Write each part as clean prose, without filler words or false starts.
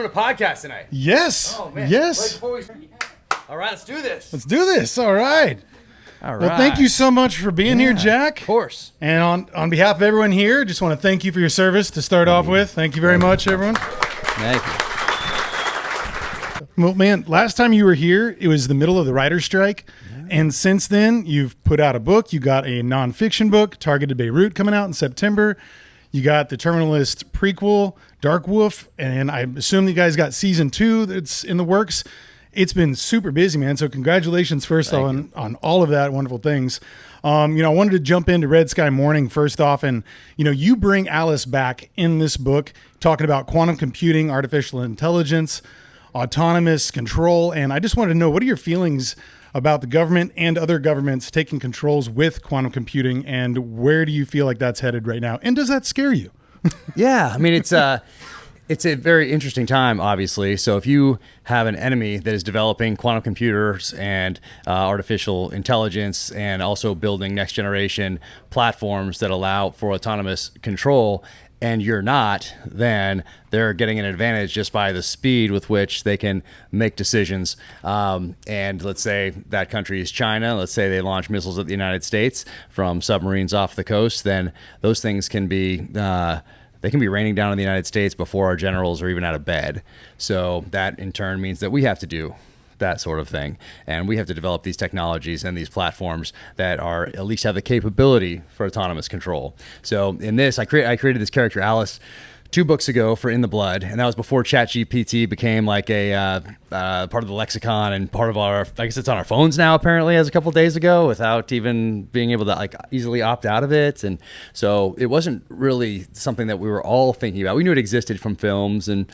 doing a podcast tonight. Yes. Oh, man. Yes. All right, let's do this. Let's do this. All right. All right. Well, thank you so much for being here, Jack. Of course. And on behalf of everyone here, just want to thank you for your service to start off with. Thank you very much, everyone. Thank you. Well, man, last time you were here, it was the middle of the writer's strike. And since then, you've put out a book. You got a nonfiction book, Targeted Beirut, coming out in September. You got the Terminal List prequel, Dark Wolf, and I assume you guys got season 2 that's in the works. It's been super busy, man. So congratulations first on all of that wonderful things. I wanted to jump into Red Sky Mourning first off, and you bring Alice back in this book, talking about quantum computing, artificial intelligence, autonomous control, and I just wanted to know, what are your feelings about the government and other governments taking controls with quantum computing, and where do you feel like that's headed right now? And does that scare you? Yeah, I mean, it's a very interesting time, obviously. So if you have an enemy that is developing quantum computers and artificial intelligence and also building next generation platforms that allow for autonomous control, and you're not, then they're getting an advantage just by the speed with which they can make decisions. And let's say that country is China. Let's say they launch missiles at the United States from submarines off the coast. Then those things can be raining down on the United States before our generals are even out of bed. So that in turn means that we have to do that sort of thing, and we have to develop these technologies and these platforms that are at least have the capability for autonomous control. So in this, I created this character Alice 2 books ago for In the Blood, and that was before ChatGPT became like a part of the lexicon and part of our, I guess it's on our phones now apparently, as a couple of days ago, without even being able to like easily opt out of it. And so it wasn't really something that we were all thinking about. We knew it existed from films and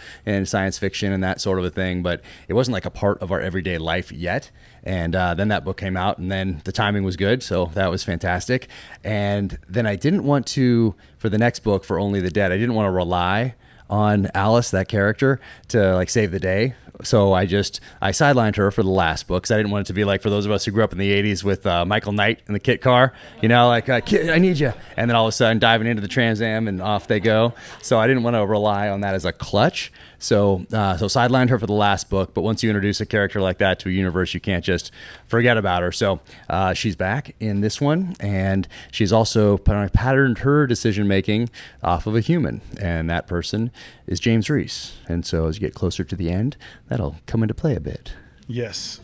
science fiction and that sort of a thing, but it wasn't like a part of our everyday life yet. And then that book came out, and then the timing was good, so that was fantastic. And then I didn't want to, for the next book, for Only the Dead, I didn't want to rely on Alice, that character, to like save the day. So I sidelined her for the last book, because I didn't want it to be like for those of us who grew up in the 80s with Michael Knight and the Kit Car, Kid, I need you. And then all of a sudden diving into the Trans Am and off they go. So I didn't want to rely on that as a clutch. So sidelined her for the last book, but once you introduce a character like that to a universe, you can't just forget about her. So she's back in this one, and she's also patterned her decision-making off of a human, and that person is James Reece. And so as you get closer to the end, that'll come into play a bit. Yes.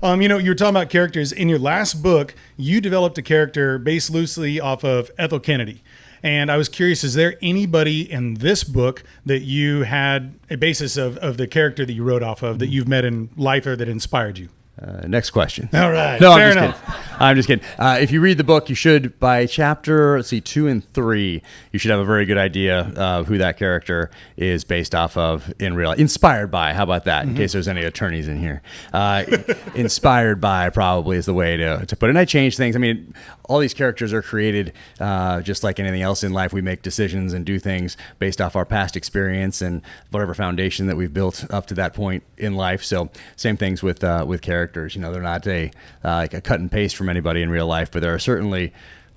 You were talking about characters. In your last book, you developed a character based loosely off of Ethel Kennedy. And I was curious, is there anybody in this book that you had a basis of the character that you wrote off of that you've met in life or that inspired you? Next question. All right. No, Fair I'm enough. just kidding. I'm just kidding. If you read the book, you should, by chapter 2 and 3, you should have a very good idea of who that character is based off of in real life. Inspired by, how about that, in case there's any attorneys in here. Inspired by probably is the way to put it. And I change things. I mean, all these characters are created just like anything else in life. We make decisions and do things based off our past experience and whatever foundation that we've built up to that point in life. So same things with characters. They're not like a cut and paste from anybody in real life, but there are certainly,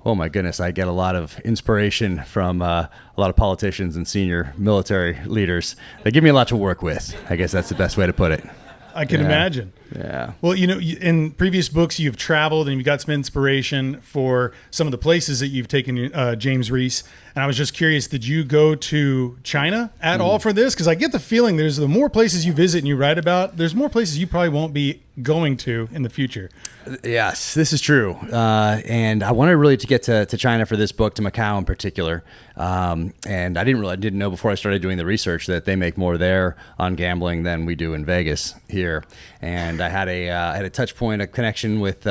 oh my goodness, I get a lot of inspiration from a lot of politicians and senior military leaders. They give me a lot to work with. I guess that's the best way to put it. I can imagine. Yeah. Well, in previous books, you've traveled and you've got some inspiration for some of the places that you've taken James Reece. And I was just curious, did you go to China at all for this? Because I get the feeling there's the more places you visit and you write about, there's more places you probably won't be going to in the future. Yes, this is true. And I wanted really to get to China for this book, to Macau in particular. And I didn't know before I started doing the research that they make more there on gambling than we do in Vegas here. And I had a touch point, a connection with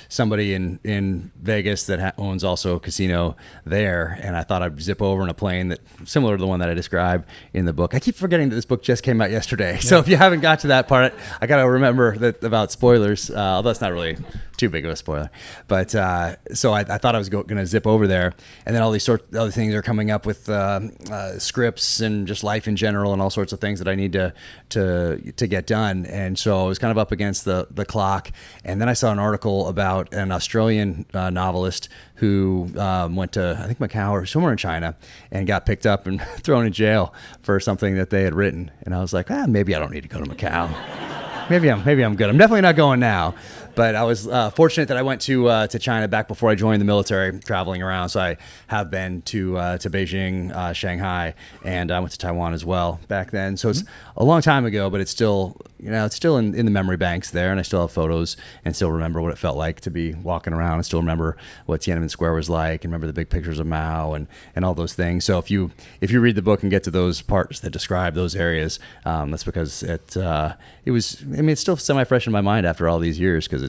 somebody in Vegas that owns also a casino there. And I thought I'd zip over in a plane that similar to the one that I describe in the book. I keep forgetting that this book just came out yesterday. Yeah. So if you haven't got to that part, I got to remember that about spoilers, although it's not really too big of a spoiler. But so I thought I was going to zip over there, and then all these other things are coming up with scripts and just life in general and all sorts of things that I need to get done. And so I was kind of up against the clock. And then I saw an article about an Australian novelist who went to, I think, Macau or somewhere in China and got picked up and thrown in jail for something that they had written. And I was like, maybe I don't need to go to Macau. Maybe I'm good. I'm definitely not going now. But I was fortunate that I went to China back before I joined the military, traveling around. So I have been to Beijing, Shanghai, and I went to Taiwan as well back then. So it's a long time ago, but it's still in the memory banks there, and I still have photos and still remember what it felt like to be walking around. I still remember what Tiananmen Square was like, and remember the big pictures of Mao and all those things. So if you read the book and get to those parts that describe those areas, that's because it was. I mean, it's still semi-fresh in my mind after all these years because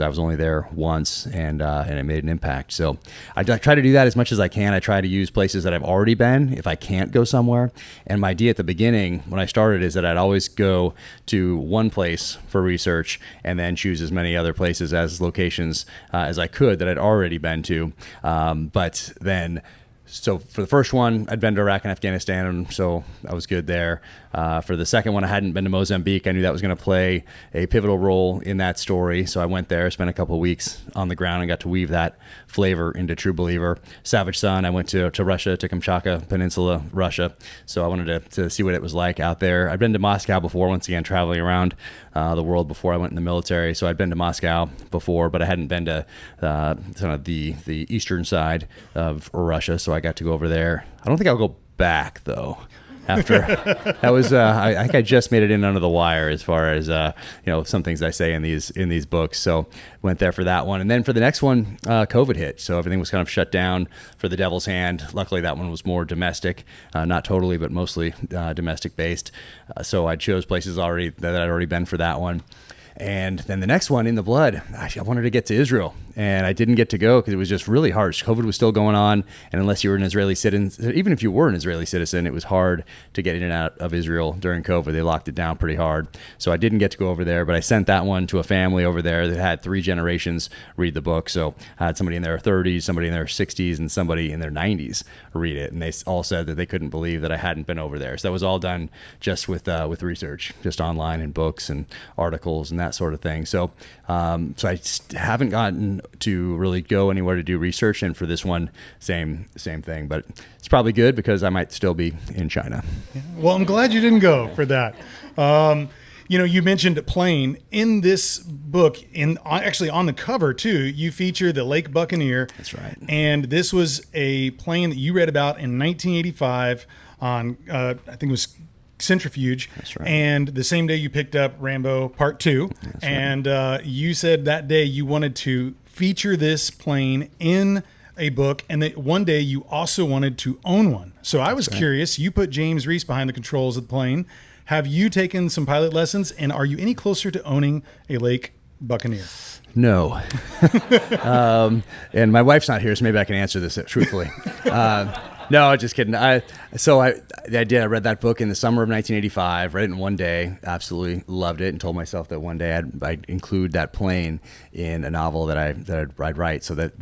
I was only there once, and it made an impact. So I try to do that as much as I can. I try to use places that I've already been if I can't go somewhere. And my idea at the beginning when I started is that I'd always go to one place for research and then choose as many other places as locations as I could that I'd already been to. But then. So for the first one, I'd been to Iraq and Afghanistan, and so I was good there. For the second one, I hadn't been to Mozambique. I knew that was going to play a pivotal role in that story, so I went there, spent a couple of weeks on the ground, and got to weave that flavor into True Believer. Savage Son, I went to Russia, to Kamchatka Peninsula, Russia, so I wanted to see what it was like out there. I'd been to Moscow before, once again, traveling around the world before I went in the military, so I'd been to Moscow before, but I hadn't been to kind of the eastern side of Russia, so I got to go over there. I don't think I'll go back though. After that was, I think I just made it in under the wire as far as some things I say in these books. So went there for that one, and then for the next one, COVID hit, so everything was kind of shut down for the Devil's Hand. Luckily, that one was more domestic, not totally, but mostly domestic based. So I chose places that I'd already been for that one. And then the next one, In the Blood, I wanted to get to Israel, and I didn't get to go because it was just really harsh. COVID was still going on, and unless you were an Israeli citizen, even if you were an Israeli citizen, it was hard to get in and out of Israel during COVID. They locked it down pretty hard. So I didn't get to go over there, but I sent that one to a family over there that had 3 generations read the book. So I had somebody in their 30s, somebody in their 60s, and somebody in their 90s read it, and they all said that they couldn't believe that I hadn't been over there. So that was all done just with research, just online and books and articles and that sort of thing. So so I just haven't gotten to really go anywhere to do research, and for this one, same thing. But it's probably good because I might still be in China. Well, I'm glad you didn't go for that. You mentioned plane in this book, actually on the cover too. You feature the Lake Buccaneer. That's right. And this was a plane that you read about in 1985 on, I think it was Centrifuge. That's right. And the same day you picked up Rambo Part 2. That's and you said that day you wanted to feature this plane in a book, and that one day you also wanted to own one. So I was curious. You put James Reece behind the controls of the plane. Have you taken some pilot lessons, and are you any closer to owning a Lake Buccaneer? No. And my wife's not here, so maybe I can answer this truthfully. No, just kidding. I read that book in the summer of 1985, read it in one day, absolutely loved it, and told myself that one day I'd include that plane in a novel that I'd write. So this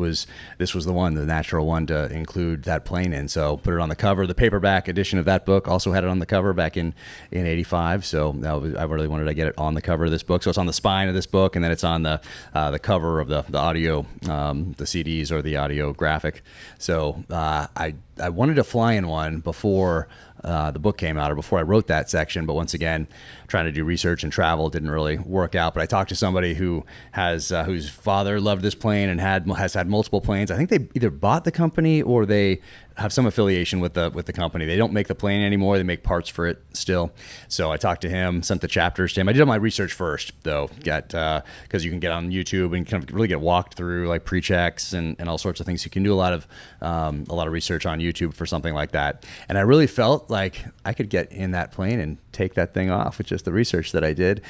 was the natural one to include that plane in. So put it on the cover. The paperback edition of that book also had it on the cover back in 85. So I really wanted to get it on the cover of this book. So it's on the spine of this book, and then it's on the cover of the audio, the CDs or the audio graphic. So I wanted to fly in one before the book came out, or before I wrote that section, but once again, trying to do research and travel didn't really work out. But I talked to somebody who has whose father loved this plane and has had multiple planes. I think they either bought the company or they have some affiliation with the company. They don't make the plane anymore. They make parts for it still. So I talked to him, sent the chapters to him. I did all my research first, though, because you can get on YouTube and kind of really get walked through like pre-checks and all sorts of things. You can do a lot of research on YouTube for something like that. And I really felt like I could get in that plane and take that thing off with just the research that I did.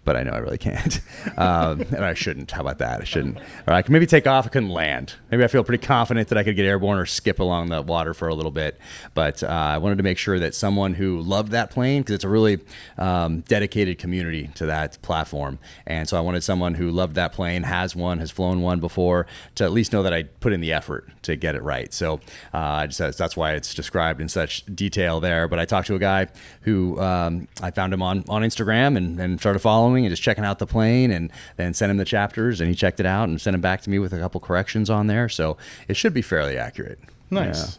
but I know I really can't. And I shouldn't. How about that? I shouldn't. Or I can maybe take off. I couldn't land. Maybe I feel pretty confident that I could get airborne or skip along the water for a little bit. But I wanted to make sure that someone who loved that plane, because it's a really dedicated community to that platform. And so I wanted someone who loved that plane, has flown one before, to at least know that I put in the effort to get it right. So that's why it's described in such detail there. But I talked to a guy who I found him on Instagram and started following and just checking out the plane, and then sent him the chapters, and he checked it out and sent him back to me with a couple corrections on there. So it should be fairly accurate. Nice.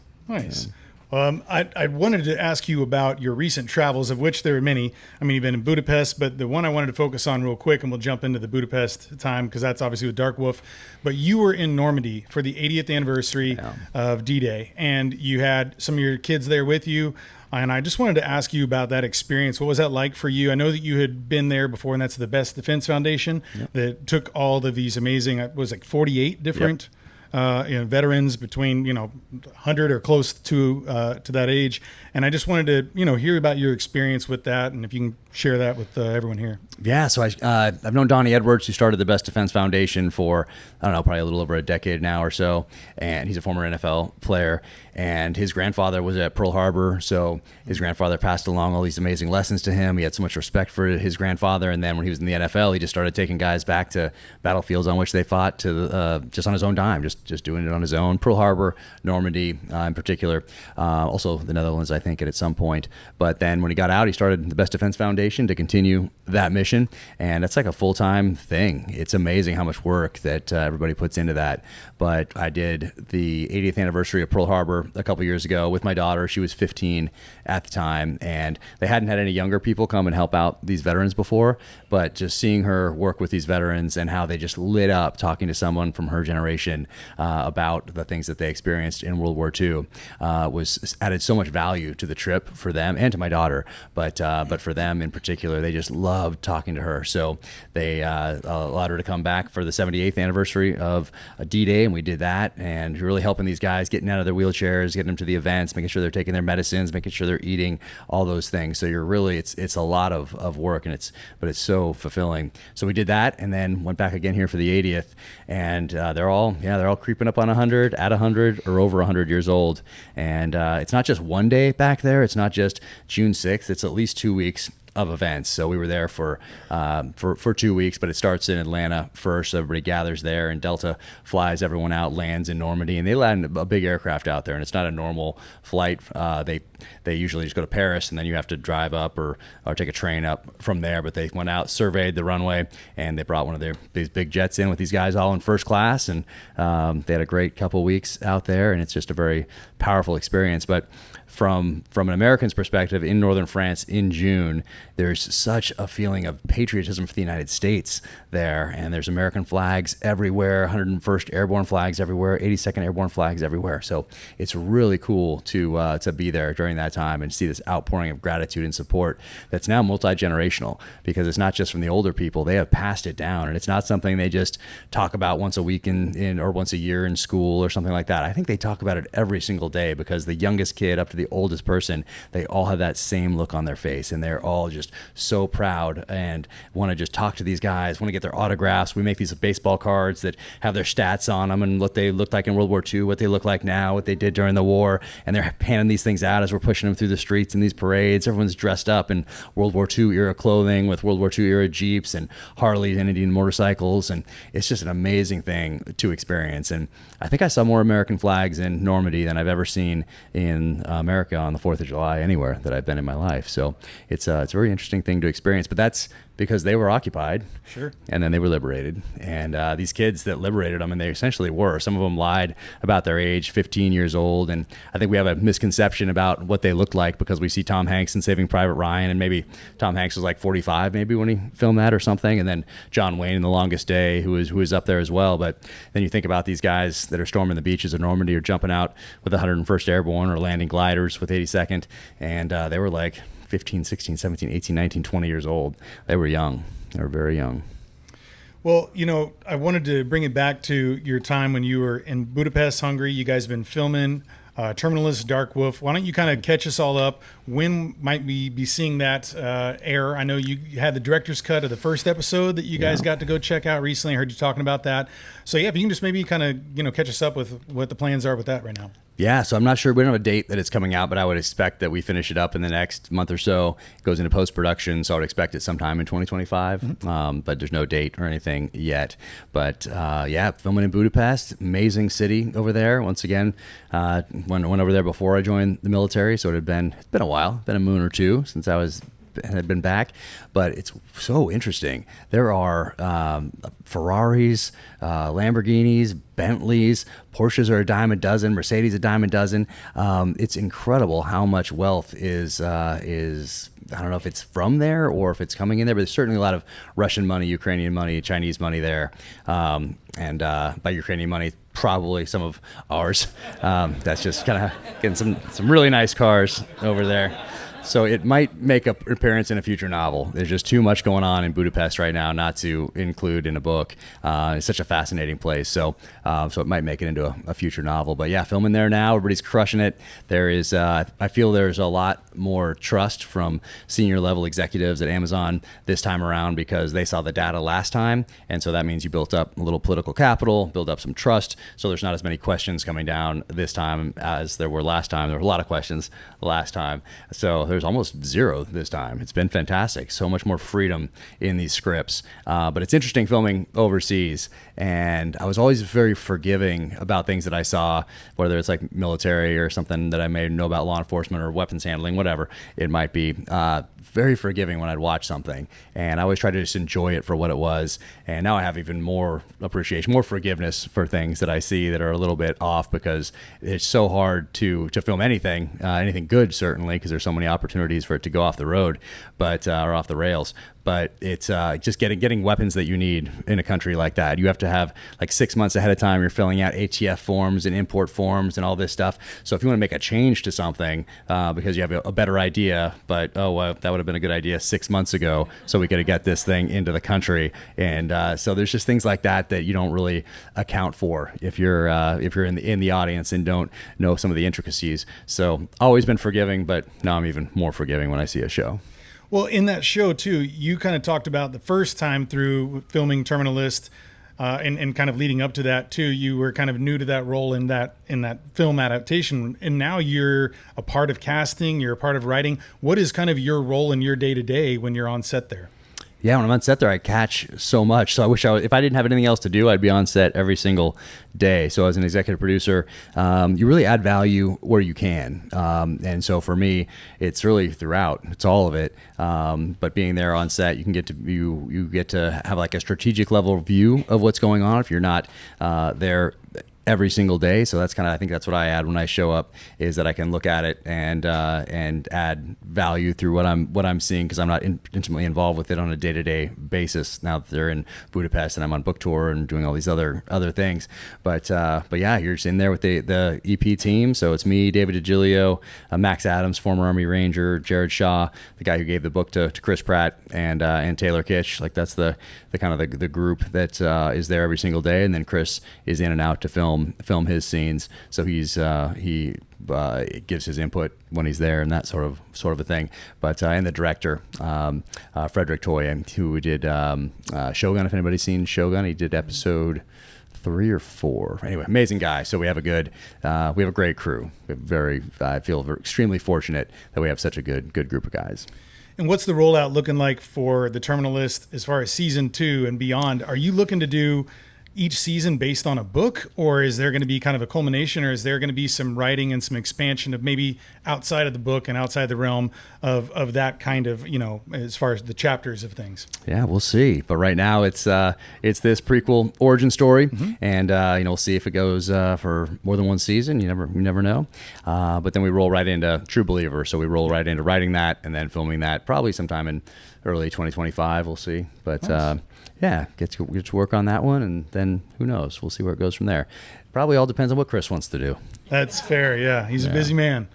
I wanted to ask you about your recent travels, of which there are many. I mean, you've been in Budapest, but the one I wanted to focus on real quick, and we'll jump into the Budapest time because that's obviously with Dark Wolf. But you were in Normandy for the 80th anniversary of D-Day, and you had some of your kids there with you. And I just wanted to ask you about that experience. What was that like for you? I know that you had been there before, and that's the Best Defense Foundation that took all of these amazing, it was like 48 different veterans between 100 or close to that age. And I just wanted to hear about your experience with that, and if you can share that with everyone here. Yeah, so I've known Donnie Edwards, who started the Best Defense Foundation for, I don't know, probably a little over a decade now or so. And he's a former NFL player. And his grandfather was at Pearl Harbor. So his grandfather passed along all these amazing lessons to him. He had so much respect for his grandfather. And then when he was in the NFL, he just started taking guys back to battlefields on which they fought just on his own dime, just doing it on his own. Pearl Harbor, Normandy in particular, also the Netherlands, I think, at some point. But then when he got out, he started the Best Defense Foundation to continue that mission. And that's like a full-time thing. It's amazing how much work that everybody puts into that. But I did the 80th anniversary of Pearl Harbor a couple years ago with my daughter. She was 15 at the time, and they hadn't had any younger people come and help out these veterans before. But just seeing her work with these veterans and how they just lit up talking to someone from her generation about the things that they experienced in World War II was added so much value to the trip for them and to my daughter. But for them in particular, they just loved talking to her. So they allowed her to come back for the 78th anniversary of D-Day, and we did that, and really helping these guys getting out of their wheelchairs, getting them to the events, making sure they're taking their medicines, making sure they're eating, all those things. So you're really, it's a lot of work, and but it's so fulfilling. So we did that, and then went back again here for the 80th, and they're all creeping up on 100, at 100, or over 100 years old. And it's not just one day back there. It's not just June 6th. It's at least 2 weeks of events. So we were there for 2 weeks, but it starts in Atlanta first. So everybody gathers there, and Delta flies everyone out, lands in Normandy, and they land a big aircraft out there. And it's not a normal flight. They usually just go to Paris, and then you have to drive up or take a train up from there. But they went out, surveyed the runway, and they brought one of these big jets in with these guys all in first class. And they had a great couple weeks out there, and it's just a very powerful experience. But from an American's perspective, in northern France in June, there's such a feeling of patriotism for the United States there, and there's American flags everywhere, 101st Airborne flags everywhere, 82nd Airborne flags everywhere. So it's really cool to be there during that time and see this outpouring of gratitude and support that's now multi-generational, because it's not just from the older people. They have passed it down, and it's not something they just talk about once a week in or once a year in school or something like that. I think they talk about it every single day, because the youngest kid up to the oldest person, they all have that same look on their face, and they're all just so proud and want to just talk to these guys, want to get their autographs. We make these baseball cards that have their stats on them and what they looked like in World War II, what they look like now, what they did during the war, and they're handing these things out as we're pushing them through the streets in these parades. Everyone's dressed up in World War II era clothing with World War II era Jeeps and Harleys and Indian motorcycles, and it's just an amazing thing to experience. And I think I saw more American flags in Normandy than I've ever seen in America on the 4th of July anywhere that I've been in my life. So it's a very interesting thing to experience, but that's because they were occupied. Sure. And then they were liberated. And these kids that liberated them, and they essentially were, some of them lied about their age, 15 years old. And I think we have a misconception about what they looked like, because we see Tom Hanks in Saving Private Ryan, and maybe Tom Hanks was like 45 maybe when he filmed that or something. And then John Wayne in The Longest Day, who was up there as well. But then you think about these guys that are storming the beaches of Normandy or jumping out with the 101st Airborne or landing gliders with 82nd. And they were like 15, 16, 17, 18, 19, 20 years old. They were young. They were very young. Well, I wanted to bring it back to your time when you were in Budapest, Hungary. You guys have been filming Terminal List, Dark Wolf. Why don't you kind of catch us all up? When might we be seeing that air? I know you had the director's cut of the first episode that you guys got to go check out recently. I heard you talking about that. So yeah, if you can just maybe kind of catch us up with what the plans are with that right now. Yeah, so I'm not sure. We don't have a date that it's coming out, but I would expect that we finish it up in the next month or so. It goes into post-production, so I would expect it sometime in 2025. But there's no date or anything yet. But yeah, filming in Budapest, amazing city over there. Once again, went over there before I joined the military, so it's been a while, been a moon or two since had been back, but it's so interesting. There are Ferraris, Lamborghinis, Bentleys, Porsches are a dime a dozen, Mercedes a dime a dozen. It's incredible how much wealth is I don't know if it's from there or if it's coming in there, but there's certainly a lot of Russian money, Ukrainian money, Chinese money there, and by Ukrainian money, probably some of ours. That's just kind of getting some really nice cars over there. So it might make an appearance in a future novel. There's just too much going on in Budapest right now not to include in a book. It's such a fascinating place. So it might make it into a future novel. But yeah, filming there now. Everybody's crushing it. There is, I feel there's a lot more trust from senior level executives at Amazon this time around because they saw the data last time. And so that means you built up a little political capital, build up some trust. So there's not as many questions coming down this time as there were last time. There were a lot of questions last time. So there's almost zero this time. It's been fantastic. So much more freedom in these scripts. But it's interesting filming overseas. And I was always very forgiving about things that I saw, whether it's like military or something that I may know about law enforcement or weapons handling, whatever it might be. Very forgiving when I'd watch something. And I always try to just enjoy it for what it was. And now I have even more appreciation, more forgiveness for things that I see that are a little bit off because it's so hard to film anything good, certainly, because there's so many opportunities for it to go off the road, but or off the rails. But it's just getting weapons that you need in a country like that. You have to have like 6 months ahead of time. You're filling out ATF forms and import forms and all this stuff. So if you want to make a change to something because you have a better idea, but that would have been a good idea 6 months ago, so we got to get this thing into the country. And so there's just things like that you don't really account for if you're in the audience and don't know some of the intricacies. So always been forgiving, but now I'm even more forgiving when I see a show. Well, in that show, too, you kind of talked about the first time through filming Terminal List and kind of leading up to that, too. You were kind of new to that role in that film adaptation. And now you're a part of casting. You're a part of writing. What is kind of your role in your day-to-day when you're on set there? Yeah, when I'm on set there, I catch so much. So I wish if I didn't have anything else to do, I'd be on set every single day. So as an executive producer, you really add value where you can. And so for me, it's really throughout. It's all of it. But being there on set, you get to have like a strategic level view of what's going on if you're not there every single day. So that's I think that's what I add when I show up, is that I can look at it and add value through what I'm seeing, because I'm not intimately involved with it on a day-to-day basis now that they're in Budapest and I'm on book tour and doing all these other things. But yeah, you're just in there with the EP team. So it's me, David DiGilio, Max Adams, former Army Ranger, Jared Shaw, the guy who gave the book to Chris Pratt, and Taylor Kitsch. Like that's the kind of the group that is there every single day. And then Chris is in and out to film his scenes, so he gives his input when he's there and that sort of a thing. But and the director, Frederick Toye, who did Shogun. If anybody's seen Shogun, he did episode 3 or 4. Anyway, amazing guy. So we have a great crew. I feel extremely fortunate that we have such a good group of guys. And what's the rollout looking like for the Terminal List as far as season 2 and beyond? Are you looking to do each season based on a book, or is there going to be kind of a culmination, or is there going to be some writing and some expansion of maybe outside of the book and outside the realm of that kind of, as far as the chapters of things? Yeah, we'll see. But right now it's this prequel origin story, and we'll see if it goes for more than one season. You never know. But then we roll right into True Believer, so we roll right into writing that and then filming that probably sometime in early 2025. We'll see. But nice. Yeah, get to work on that one, and then who knows? We'll see where it goes from there. Probably all depends on what Chris wants to do. That's fair, yeah. He's a busy man.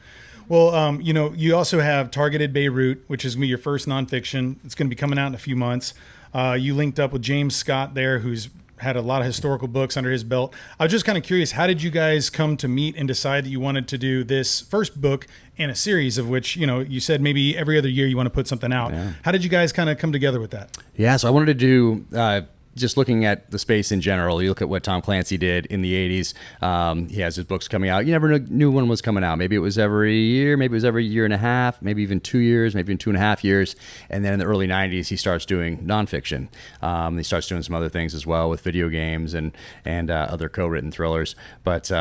Well, you also have Targeted Beirut, which is going to be your first nonfiction. It's going to be coming out in a few months. You linked up with James Scott there, who's had a lot of historical books under his belt. I was just kind of curious, how did you guys come to meet and decide that you wanted to do this first book in a series of which, you said maybe every other year you want to put something out. Yeah. How did you guys kind of come together with that? Yeah, so I wanted to do just looking at the space in general. You look at what Tom Clancy did in the 80s. He has his books coming out. You never knew when was coming out. Maybe it was every year, maybe it was every year and a half, maybe even 2 years, maybe even 2.5 years. And then in the early 90s, he starts doing nonfiction. He starts doing some other things as well with video games and other co-written thrillers. But so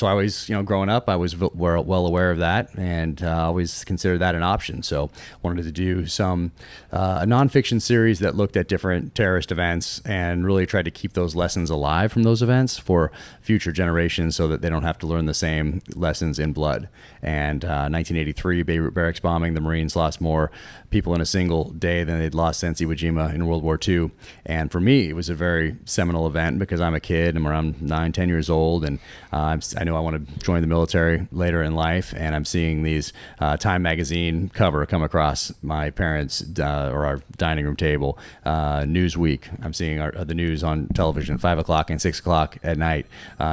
I always, growing up, I was well aware of that and always considered that an option. So wanted to do a nonfiction series that looked at different terrorist events and really tried to keep those lessons alive from those events for future generations so that they don't have to learn the same lessons in blood. And 1983, Beirut barracks bombing, the Marines lost more people in a single day than they'd lost since Iwo Jima in World War II. And for me, it was a very seminal event because I'm a kid. I'm around 9-10 years old, and I know I want to join the military later in life. And I'm seeing these Time magazine cover come across my parents' or our dining room table. Newsweek. I'm seeing the news on television at 5 o'clock and 6 o'clock at night.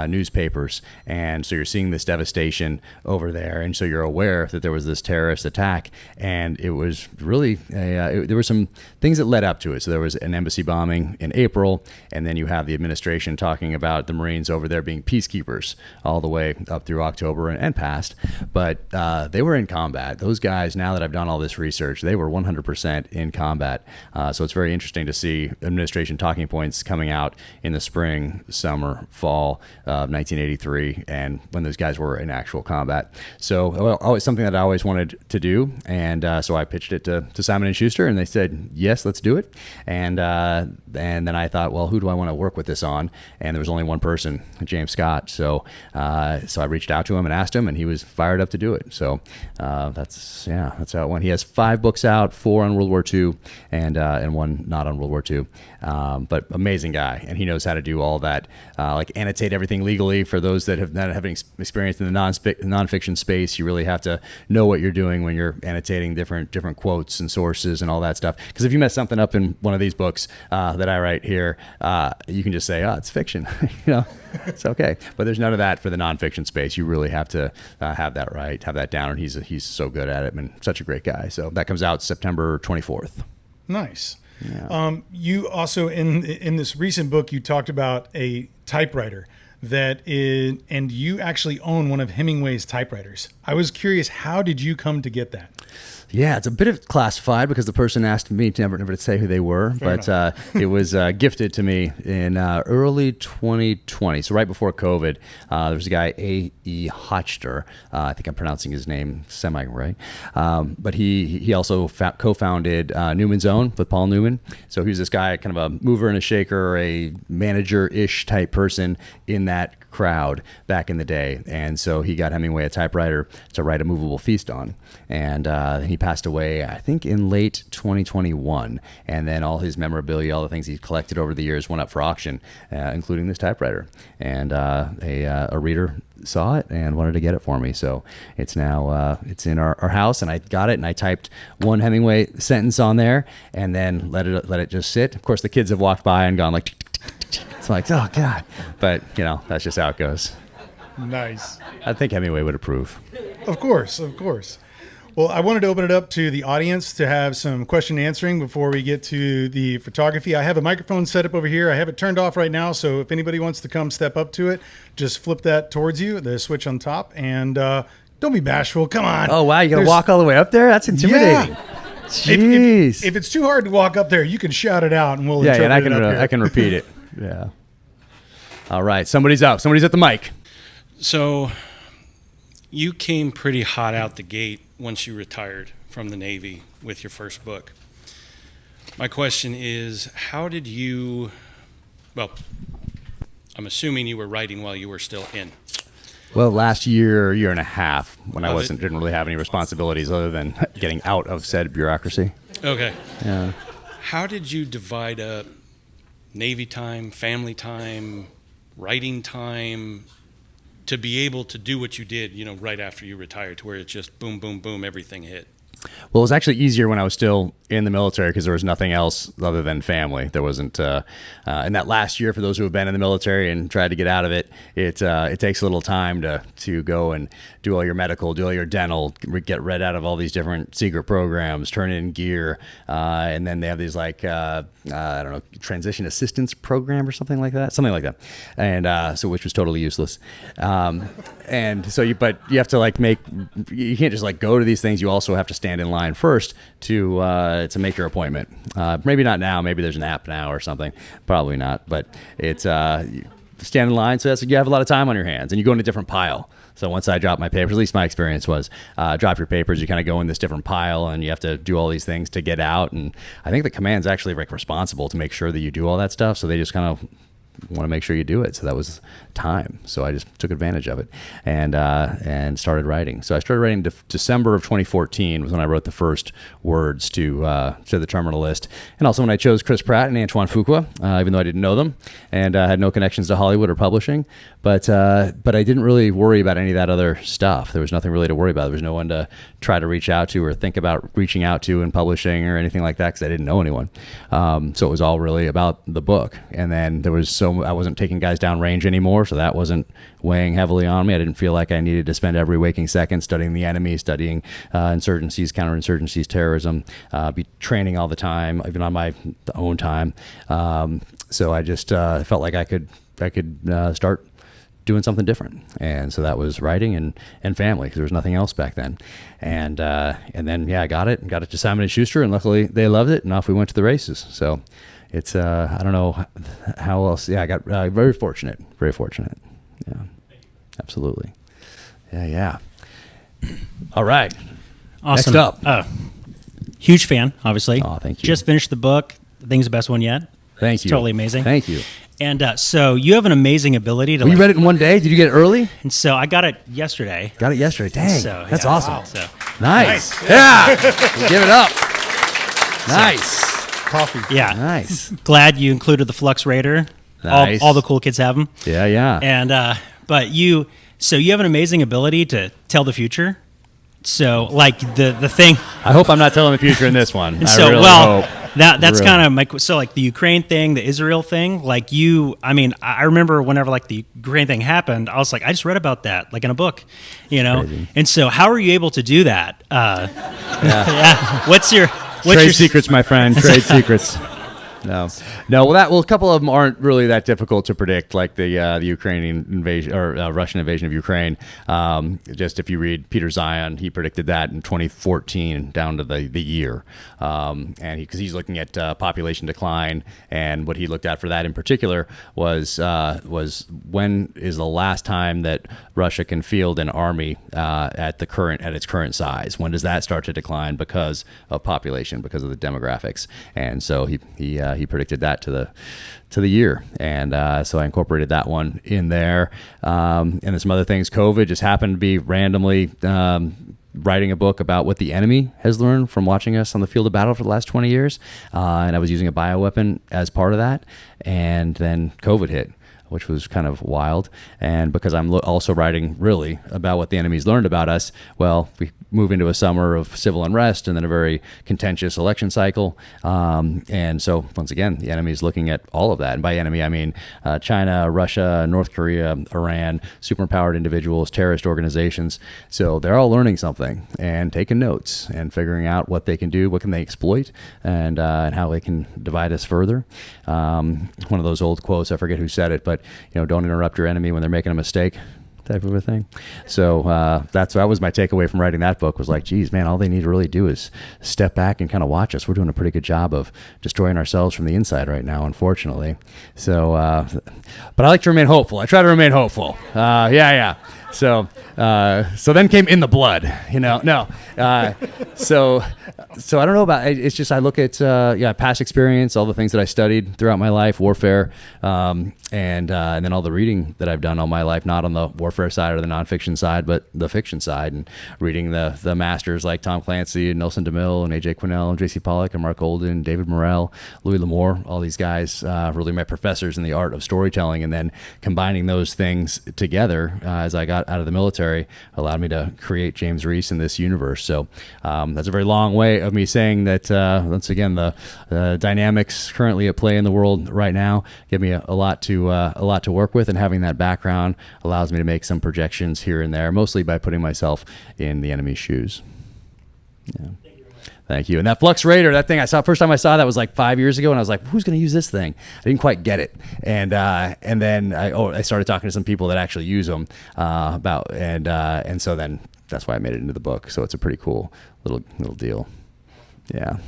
Newspapers, and so you're seeing this devastation over there, and so you're aware that there was this terrorist attack, and it was really there were some things that led up to it. So there was an embassy bombing in April, and then you have the administration talking about the Marines over there being peacekeepers all the way up through October and past. But they were in combat. Those guys, now that I've done all this research, they were 100% in combat. So it's very interesting to see administration talking points coming out in the spring, summer, fall of 1983, and when those guys were in actual combat. So always something that I always wanted to do, and so I pitched it to Simon & Schuster, and they said, yes, let's do it. And then I thought, well, who do I want to work with this on? And there was only one person, James Scott. So I reached out to him and asked him, and he was fired up to do it. So that's how it went. He has 5 books out, 4 on World War II, and 1 not on World War II. But amazing guy, and he knows how to do all that, like annotate everything legally. For those that have not having experience in the nonfiction space, you really have to know what you're doing when you're annotating different quotes and sources and all that stuff. Because if you mess something up in one of these books that I write here, you can just say, oh, it's fiction. It's okay. But there's none of that for the nonfiction space. You really have to have that right, have that down, and he's so good at it and such a great guy. So that comes out September 24th. Nice. Yeah. You also in this recent book, you talked about a typewriter and you actually own one of Hemingway's typewriters. I was curious, how did you come to get that? Yeah, it's a bit of classified because the person asked me never to say who they were. Fair but it was gifted to me in early 2020. So right before COVID, there was a guy, A.E. Hochter. I think I'm pronouncing his name semi-right. But he also co-founded Newman's Own with Paul Newman. So he was this guy, kind of a mover and a shaker, a manager-ish type person in that crowd back in the day. And so he got Hemingway a typewriter to write A Movable Feast on. And he passed away, I think, in late 2021. And then all his memorabilia, all the things he collected over the years went up for auction, including this typewriter. And a reader saw it and wanted to get it for me. So it's now it's in our house, and I got it, and I typed one Hemingway sentence on there and then let it just sit. Of course, the kids have walked by and gone like, it's like, oh God. But that's just how it goes. Nice. I think Hemingway would approve. Of course. Well, I wanted to open it up to the audience to have some question answering before we get to the photography. I have a microphone set up over here. I have it turned off right now, so if anybody wants to come step up to it, just flip that towards you, the switch on top, and don't be bashful. Come on. Oh, wow. You're going to walk all the way up there? That's intimidating. Yeah. Jeez. If it's too hard to walk up there, you can shout it out, and we'll interpret I can repeat it. Yeah. All right. Somebody's up. Somebody's at the mic. So you came pretty hot out the gate once you retired from the Navy with your first book. My question is, how did you, well, I'm assuming you were writing while you were still in. Well, last year and a half, when I didn't really have any responsibilities other than getting out of said bureaucracy. Okay. Yeah. How did you divide up Navy time, family time, writing time, to be able to do what you did, right after you retired, to where it's just boom, boom, boom, everything hit? Well, it was actually easier when I was still in the military because there was nothing else other than family. There wasn't, in that last year, for those who have been in the military and tried to get out of it, it takes a little time to go and do all your medical, do all your dental, get read out of all these different secret programs, turn in gear, and then they have these like, I don't know, transition assistance program or something like that, and so which was totally useless. And so but you have to like you can't just like go to these things. You also have to stand in line first to make your appointment. Maybe not now. Maybe there's an app now or something. Probably not. But it's you stand in line. So you have a lot of time on your hands, and you go in a different pile. So once I drop my papers, at least my experience was, drop your papers, you kind of go in this different pile, and you have to do all these things to get out. And I think the command's actually like responsible to make sure that you do all that stuff. So they just kind of want to make sure you do it. So that was time. So I just took advantage of it and started writing. So I started writing December of 2014 was when I wrote the first words to the Terminal List. And also when I chose Chris Pratt and Antoine Fuqua, even though I didn't know them and had no connections to Hollywood or publishing. But I didn't really worry about any of that other stuff. There was nothing really to worry about. There was no one to try to reach out to or think about reaching out to in publishing or anything like that because I didn't know anyone. So it was all really about the book. And then I wasn't taking guys down range anymore, so that wasn't weighing heavily on me. I didn't feel like I needed to spend every waking second studying the enemy, studying insurgencies, counterinsurgencies, terrorism, be training all the time, even on my own time. So I just felt like I could start doing something different. And so that was writing and family, because there was nothing else back then. And then, I got it to Simon & Schuster, and luckily they loved it, and off we went to the races. So it's, I don't know how else. Yeah, I got very fortunate. Yeah, absolutely. Yeah. All right. Awesome. Next up. Huge fan, obviously. Oh, thank you. Just finished the book. I think it's the best one yet. Thank you. It's totally amazing. Thank you. And so you have an amazing ability to. You read it in one day? Did you get it early? And so I got it yesterday. Dang, So, that's yeah. awesome. Wow. So, Nice. Yeah. Give it up. Nice. Coffee. yeah. Nice. Glad you included the Flux Raider. Nice. All the cool kids have them. Yeah. And but you have an amazing ability to tell the future. So like the thing. I hope I'm not telling the future in this one. And so I really hope. That's Really. kind of my, so like the Ukraine thing, the Israel thing, like I remember whenever like the Ukraine thing happened, I was like, I just read about that like in a book, Crazy. And so how are you able to do that? Yeah. What's Trade your secrets, my friend. Trade secrets. No. Well, a couple of them aren't really that difficult to predict, like the Ukrainian invasion or Russian invasion of Ukraine. Just if you read Peter Zion, he predicted that in 2014 down to the year, and because he's looking at population decline, and what he looked at for that in particular was when is the last time that Russia can field an army at its current size? When does that start to decline because of population, because of the demographics? And so he predicted that to the year, and so I incorporated that one in there. And then some other things. COVID just happened to be randomly writing a book about what the enemy has learned from watching us on the field of battle for the last 20 years, and I was using a bioweapon as part of that, and then COVID hit, which was kind of wild. And because I'm also writing really about what the enemy's learned about us, well, we move into a summer of civil unrest and then a very contentious election cycle. And so once again, the enemy's looking at all of that. And by enemy, I mean China, Russia, North Korea, Iran, superpowered individuals, terrorist organizations. So they're all learning something and taking notes and figuring out what they can do, what can they exploit, and how they can divide us further. One of those old quotes, I forget who said it, but don't interrupt your enemy when they're making a mistake, type of a thing. So that was my takeaway from writing that book, was like, geez, man, all they need to really do is step back and kind of watch us. We're doing a pretty good job of destroying ourselves from the inside right now, unfortunately. So, but I like to remain hopeful. I try to remain hopeful. Yeah. So then came In the Blood, no. So I don't know about it. It's just, I look at, past experience, all the things that I studied throughout my life, warfare, and then all the reading that I've done all my life, not on the warfare side or the nonfiction side, but the fiction side, and reading the masters like Tom Clancy and Nelson DeMille and AJ Quinnell and J.C. Pollock and Mark Olden, David Morrell, Louis L'Amour, all these guys, really my professors in the art of storytelling, and then combining those things together as I got out of the military allowed me to create James Reece in this universe. So that's a very long way of me saying that, once again, the dynamics currently at play in the world right now give me a lot to work with, and having that background allows me to make some projections here and there, mostly by putting myself in the enemy's shoes. Yeah. Thank you. And that Flux Raider, that thing I saw, first time I saw that was like 5 years ago, and I was like, who's going to use this thing? I didn't quite get it. And then I started talking to some people that actually use them and so then that's why I made it into the book. So it's a pretty cool little deal. Yeah.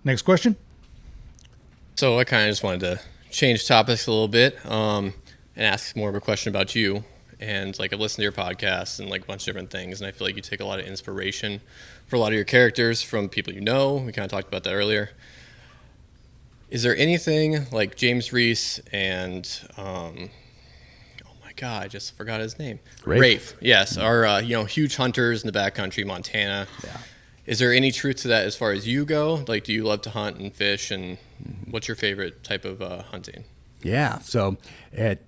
Next question. So I kind of just wanted to change topics a little bit and ask more of a question about you. And like I've listened to your podcast and like a bunch of different things, and I feel like you take a lot of inspiration for a lot of your characters from people you know. We kind of talked about that earlier. Is there anything like James Reece and oh my God, I just forgot his name. Rafe. Yes, are huge hunters in the backcountry, Montana. Yeah. Is there any truth to that as far as you go? Like, do you love to hunt and fish, and what's your favorite type of hunting? Yeah. So,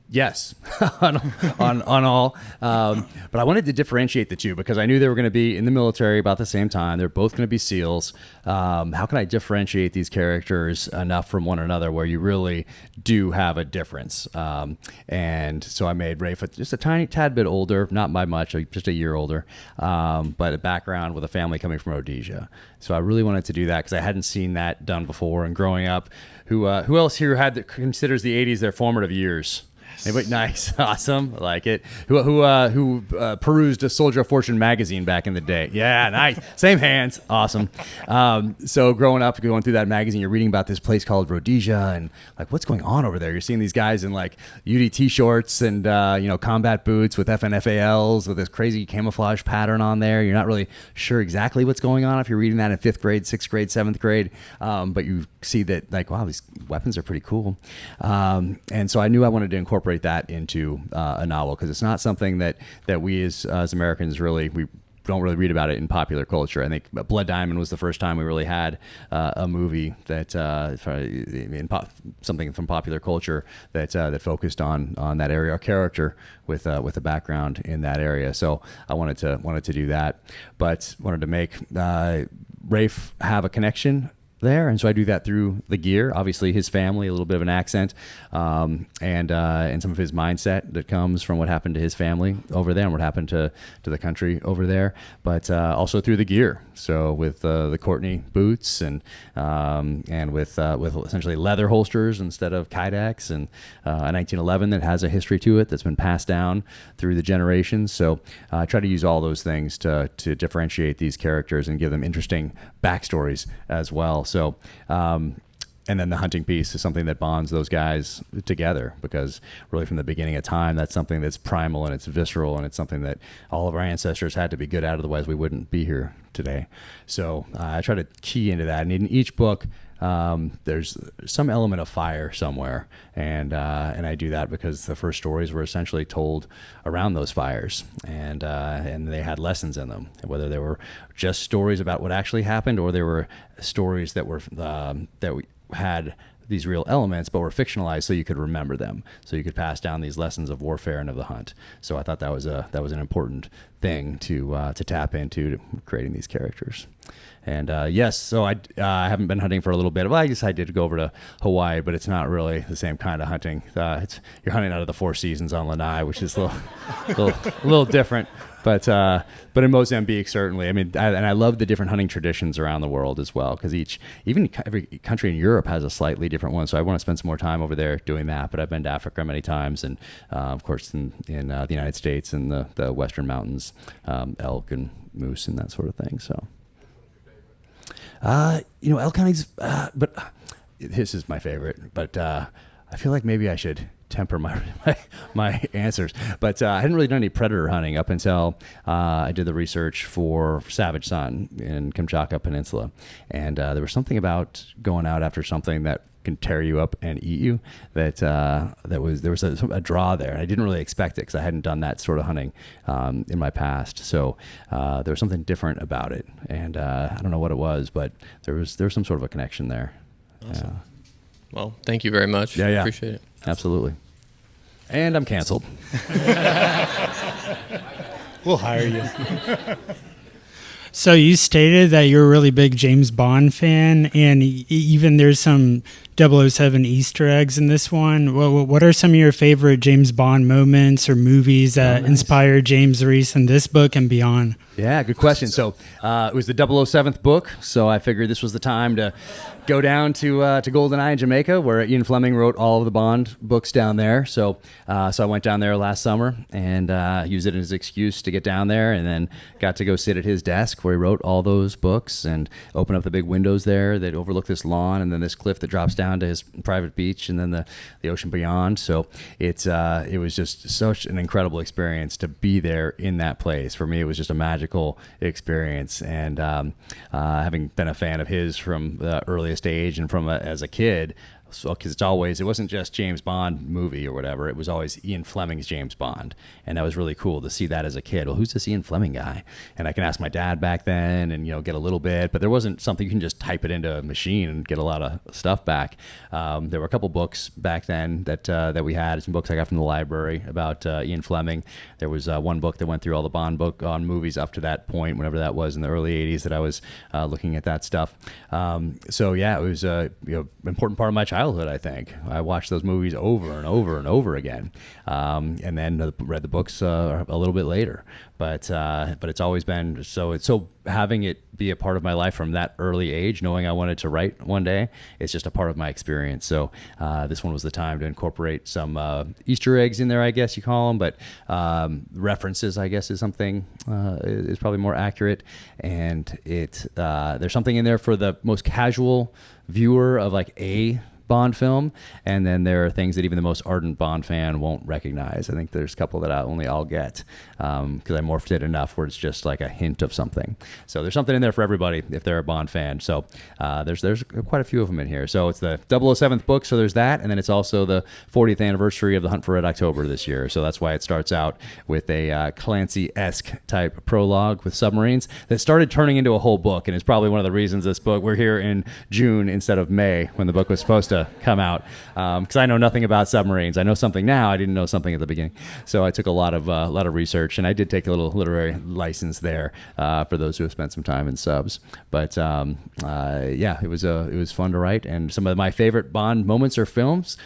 yes, on all. But I wanted to differentiate the two because I knew they were going to be in the military about the same time. They're both going to be SEALs. How can I differentiate these characters enough from one another where you really do have a difference? And so I made Rafe just a tiny tad bit older, not by much, just a year older, but a background with a family coming from Rhodesia. So I really wanted to do that because I hadn't seen that done before. And growing up, who else here considers the 80s their formative years? Anybody? Nice. Awesome. I like it. Who perused a Soldier of Fortune magazine back in the day? Yeah, nice. Same hands. Awesome. So growing up, going through that magazine, you're reading about this place called Rhodesia and like, what's going on over there? You're seeing these guys in like UDT shorts and, combat boots with FNFALs with this crazy camouflage pattern on there. You're not really sure exactly what's going on if you're reading that in 5th grade, 6th grade, 7th grade. But you see that like, wow, these weapons are pretty cool. And so I knew I wanted to incorporate that into a novel because it's not something that we as Americans we don't really read about it in popular culture. I think Blood Diamond was the first time we really had a movie that something from popular culture that focused on that area, a character with a background in that area. So I wanted to do that, but wanted to make Rafe have a connection there, and so I do that through the gear. Obviously, his family, a little bit of an accent, and some of his mindset that comes from what happened to his family over there and what happened to the country over there. But also through the gear. So with the Courtney boots and with essentially leather holsters instead of Kydex, and a 1911 that has a history to it that's been passed down through the generations. So I try to use all those things to differentiate these characters and give them interesting backstories as well. So, and then the hunting piece is something that bonds those guys together because really from the beginning of time, that's something that's primal and it's visceral and it's something that all of our ancestors had to be good at, otherwise we wouldn't be here today. So I try to key into that. And in each book, there's some element of fire somewhere. And I do that because the first stories were essentially told around those fires and they had lessons in them, whether they were just stories about what actually happened or they were stories that were, that we had these real elements, but were fictionalized so you could remember them, so you could pass down these lessons of warfare and of the hunt. So I thought that was an important thing to tap into creating these characters. And yes, so I haven't been hunting for a little bit. Well, I guess I did go over to Hawaii, but it's not really the same kind of hunting. You're hunting out of the Four Seasons on Lanai, which is a little different. But in Mozambique, certainly. I mean, and I love the different hunting traditions around the world as well, because even every country in Europe has a slightly different one. So I want to spend some more time over there doing that. But I've been to Africa many times, and of course in the United States and the Western mountains, elk and moose and that sort of thing. So. Elk hunting's, but this is my favorite, but I feel like maybe I should temper my answers. But I hadn't really done any predator hunting up until I did the research for Savage Sun in Kamchatka Peninsula. And there was something about going out after something that can tear you up and eat you there was a draw there. And I didn't really expect it because I hadn't done that sort of hunting in my past. So there was something different about it. And I don't know what it was, but there was some sort of a connection there. Awesome. Well, thank you very much. Yeah. Appreciate it. Absolutely. And I'm canceled. We'll hire you. So you stated that you're a really big James Bond fan, and even there's some 007 Easter eggs in this one. What are some of your favorite James Bond moments or movies that inspired James Reece in this book and beyond? Yeah, good question. So it was the 007th book, so I figured this was the time to go down to GoldenEye in Jamaica, where Ian Fleming wrote all of the Bond books down there. So I went down there last summer and used it as an excuse to get down there, and then got to go sit at his desk where he wrote all those books and open up the big windows there that overlook this lawn and then this cliff that drops down to his private beach and then the ocean beyond. So it was just such an incredible experience to be there in that place. For me, it was just a magical experience, and having been a fan of his from the earliest age and from as a kid. So, because it wasn't just James Bond movie or whatever. It was always Ian Fleming's James Bond, and that was really cool to see that as a kid. Well, who's this Ian Fleming guy? And I can ask my dad back then, and get a little bit, but there wasn't something you can just type it into a machine and get a lot of stuff back. There were a couple books back then that we had, some books I got from the library about Ian Fleming. There was one book that went through all the Bond book on movies up to that point, whenever that was in the early '80s, that I was looking at that stuff. So yeah, it was an important part of my childhood. I think I watched those movies over and over and over again, and then read the books a little bit later. But it's always been so having it be a part of my life from that early age, knowing I wanted to write one day, it's just a part of my experience. So this one was the time to incorporate some Easter eggs in there, I guess you call them, but references, I guess, is something is probably more accurate. And there's something in there for the most casual viewer of like a Bond film, and then there are things that even the most ardent Bond fan won't recognize. I think there's a couple that I'll get because I morphed it enough where it's just like a hint of something. So there's something in there for everybody if they're a Bond fan. So there's quite a few of them in here. So it's the 007th book, so there's that, and then it's also the 40th anniversary of the Hunt for Red October this year. So that's why it starts out with a Clancy-esque type prologue with submarines that started turning into a whole book, and it's probably one of the reasons this book, we're here in June instead of May when the book was supposed to come out, because I know nothing about submarines. I know something now. I didn't know something at the beginning, so I took a lot of research, and I did take a little literary license there for those who have spent some time in subs. But yeah, it was fun to write, and some of my favorite Bond moments or films.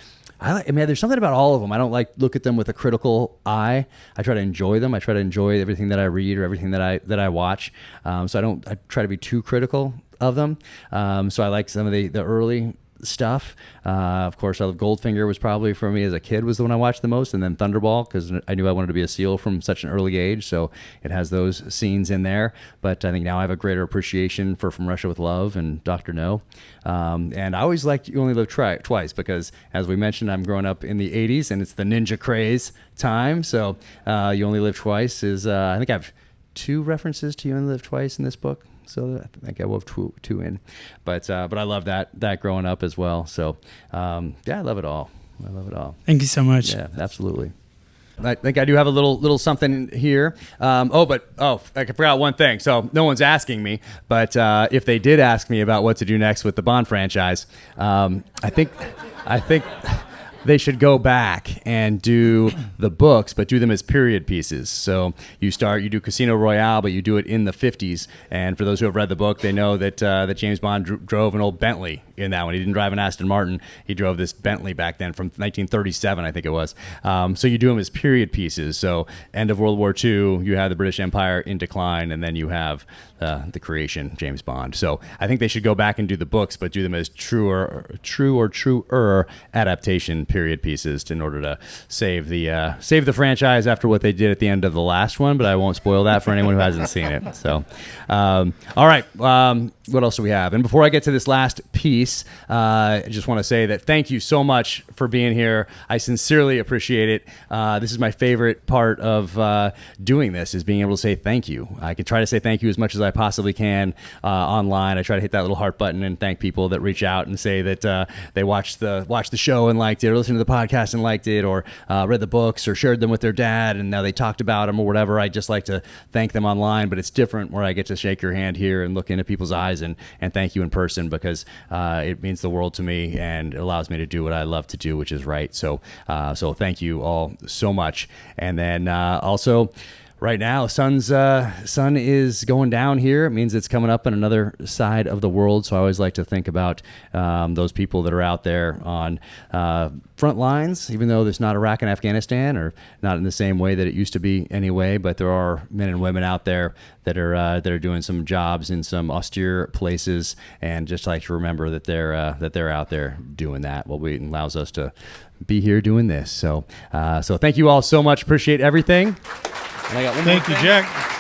I mean, there's something about all of them. I don't look at them with a critical eye. I try to enjoy them. I try to enjoy everything that I read or everything that I watch. So I try to be too critical of them. So I like some of the early stuff. Of course, Goldfinger was probably, for me as a kid, was the one I watched the most, and then Thunderball, because I knew I wanted to be a SEAL from such an early age, so it has those scenes in there. But I think now I have a greater appreciation for From Russia with Love and Dr. No. And I always liked You Only Live Twice, because as we mentioned, I'm growing up in the 80s, and it's the ninja craze time, so You Only Live Twice is, I think I have 2 references to You Only Live Twice in this book. So I think I wove two in, but I love that growing up as well. So yeah, I love it all. Thank you so much. Yeah, absolutely. I think I do have a little something here. I forgot one thing. So no one's asking me, but if they did ask me about what to do next with the Bond franchise, I think they should go back and do the books, but do them as period pieces. So you do Casino Royale, but you do it in the 50s. And for those who have read the book, they know that James Bond drove an old Bentley in that one. He didn't drive an Aston Martin. He drove this Bentley back then from 1937, I think it was. So you do them as period pieces. So end of World War II, you have the British Empire in decline, and then you have the creation, James Bond. So I think they should go back and do the books, but do them as truer adaptation period pieces in order to save the franchise after what they did at the end of the last one. But I won't spoil that for anyone who hasn't seen it. So, all right. What else do we have? And before I get to this last piece, I just want to say that thank you so much for being here. I sincerely appreciate it. This is my favorite part of doing this, is being able to say thank you. I can try to say thank you as much as I possibly can online. I try to hit that little heart button and thank people that reach out and say that they watched the show and liked it, or listening to the podcast and liked it, or read the books or shared them with their dad and now they talked about them or whatever. I just like to thank them online, but it's different where I get to shake your hand here and look into people's eyes and thank you in person, because it means the world to me and it allows me to do what I love to do, which is right. So thank you all so much. And then also, right now, sun is going down here. It means it's coming up on another side of the world. So I always like to think about those people that are out there on front lines, even though there's not Iraq and Afghanistan, or not in the same way that it used to be anyway. But there are men and women out there that are doing some jobs in some austere places, and just like to remember that they're out there doing that. Well, it allows us to be here doing this. So thank you all so much. Appreciate everything. And I got one more Thank you, thing. Jack.